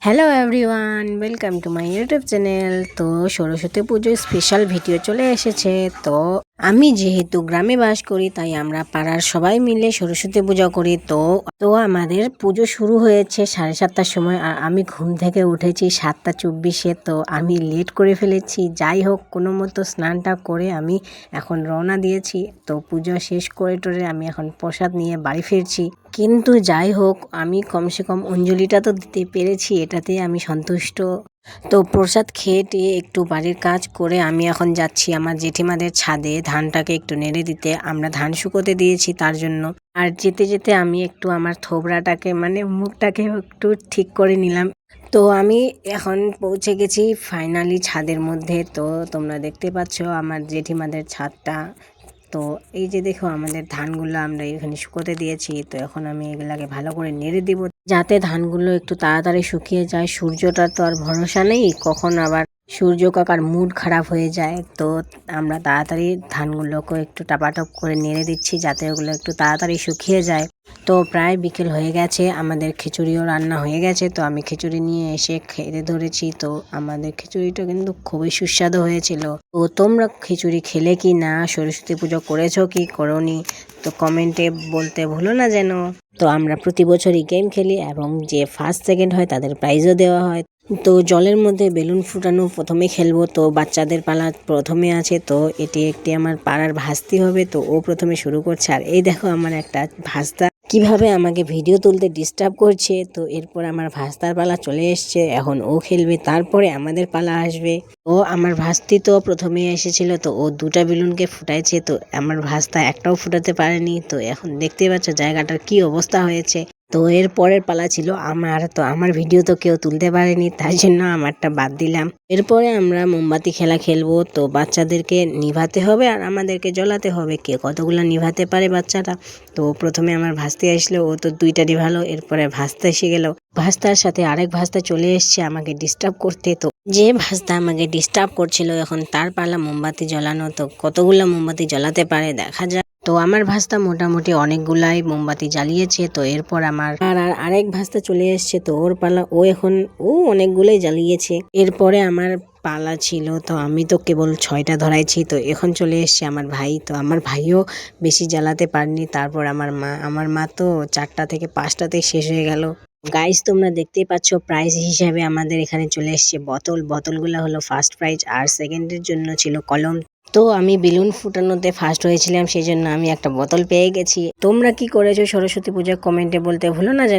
Hello everyone, welcome to my YouTube channel. তো সরস্বতী পুজোর special video চলে এসেছে। তো আমি যেহেতু গ্রামে বাস করি, তাই আমরা পাড়ার সবাই মিলে সরস্বতী পুজো করি। তো তো আমাদের পুজো শুরু হয়েছে 7:30টার সময়, আর আমি ঘুম থেকে উঠেছি 7:24-এ। তো আমি লেট করে ফেলেছি। যাই হোক, কোনো মতো স্নানটা করে আমি এখন রওনা দিয়েছি। তো পুজো শেষ করে টোরে আমি এখন প্রসাদ নিয়ে বাড়ি ফিরছি। কিন্তু যাই হোক, আমি কমসে কম অঞ্জলিটা তো দিতে পেরেছি, এটাতে আমি সন্তুষ্ট। তো প্রসাদ খেয়ে টেয়ে একটু বাড়ির কাজ করে আমি এখন যাচ্ছি আমার জেঠিমাদের ছাদে ধানটাকে একটু নেড়ে দিতে। আমরা ধান শুকোতে দিয়েছি তার জন্য। আর যেতে যেতে আমি একটু আমার থোবরাটাকে মুখটাকে একটু ঠিক করে নিলাম। তো আমি এখন পৌঁছে গেছি ফাইনালি ছাদের মধ্যে। তো তোমরা দেখতে পাচ্ছ আমার জেঠিমাদের ছাদটা। তো এই যে দেখো, আমাদের ধানগুলো আমরা এখানে শুকোতে দিয়েছি। তো এখন আমি এগুলাকে ভালো করে নেড়ে দিব, যাতে ধানগুলো একটু তাড়াতাড়ি শুকিয়ে যায়। সূর্যটার তো আর ভরসা নেই, কখন আবার সূর্য কাকার মুড খারাপ হয়ে যায়। তো আমরা তাড়াতাড়ি ধানগুলোকে একটু টাপাটপ করে নেড়ে দিচ্ছি, যাতে ওগুলো একটু তাড়াতাড়ি শুকিয়ে যায়। তো প্রায় বিকেল হয়ে গেছে, আমাদের খিচুড়িও রান্না হয়ে গেছে। তো আমি খিচুড়ি নিয়ে এসে খেতে ধরেছি। তো আমাদের খিচুড়িটা কিন্তু খুবই সুস্বাদু হয়েছিল। তো তোমরা খিচুড়ি খেলে কি না, সরস্বতী পুজো করেছো কি করোনি, তো কমেন্টে বলতে ভুলো না যেন। তো আমরা প্রতি বছরই গেম খেলি, এবং যে ফার্স্ট সেকেন্ড হয় তাদের প্রাইজও দেওয়া হয়। তো জলের মধ্যে বেলুন ফুটানো প্রথমে খেলবো। তো বাচ্চাদের পালা প্রথমে আছে। তো এটি একটি আমার পাড়ার ভাস্তি হবে। তো ও প্রথমে শুরু করছে। আর এই দেখো, আমার একটা ভাস্তা কিভাবে আমাকে ভিডিও তুলতে ডিস্টার্ব করছে। তো এরপর আমার ভাস্তার পালা চলে এসছে, এখন ও খেলবে, তারপরে আমাদের পালা আসবে। ও আমার ভাস্তি তো প্রথমে এসেছিল, তো ও দুটা বেলুনকে ফুটাইছে। তো আমার ভাস্তা একটাও ফুটাতে পারেনি। তো এখন দেখতে পাচ্ছ জায়গাটার কি অবস্থা হয়েছে। তো এর পরের পালা ছিল আমার। তো আমার ভিডিও তো কেউ তুলতে পারেনি, তাই জন্য আমারটা বাদ দিলাম। এরপরে আমরা মোমবাতি খেলা খেলবো। তো বাচ্চাদেরকে নিভাতে হবে আর আমাদেরকে জ্বলাতে হবে, কে কতগুলো নিভাতে পারে বাচ্চাটা। তো প্রথমে আমার ভাস্তি আসলো, ও তো দুইটা নিভালো। এরপরে ভাস্তা এসে গেল, ভাস্তার সাথে আরেক ভাস্তা চলে এসছে আমাকে ডিস্টার্ব করতে। তো যে ভাস্তা আমাকে ডিস্টার্ব করছিল, এখন তার পালা মোমবাতি জ্বলানো। তো কতগুলো মোমবাতি জ্বলাতে পারে দেখা যায়। তো আমার ভাস্তা মোটামুটি অনেকগুলাই মোমবাতি জ্বালিয়েছে। তো এরপর আমার আরেক ভাস্তা চলে এসছে। তো ওর পালা, ও অনেকগুলোই জ্বালিয়েছে। এরপরে আমার পালা ছিল। তো আমি তো কেবল 6টা ধরাইছি। তো এখন চলে এসছে আমার ভাই। তো আমার ভাইও বেশি জ্বালাতে পারেনি। তারপর আমার মা তো 4টা থেকে 5টাতে শেষ হয়ে গেল। গাইস, তোমরা দেখতেই পাচ্ছ প্রাইজ হিসাবে আমাদের এখানে চলে এসছে বোতলগুলো হলো ফার্স্ট প্রাইজ, আর সেকেন্ডের জন্য ছিল কলম। তো আমি বেলুন ফুটানোতে ফার্স্ট হয়েছিলাম, সেই জন্য আমি একটা বোতল পেয়ে গেছি। তোমরা কি করেছো সরস্বতী পূজা, কমেন্টে বলতে ভুলো না যেন।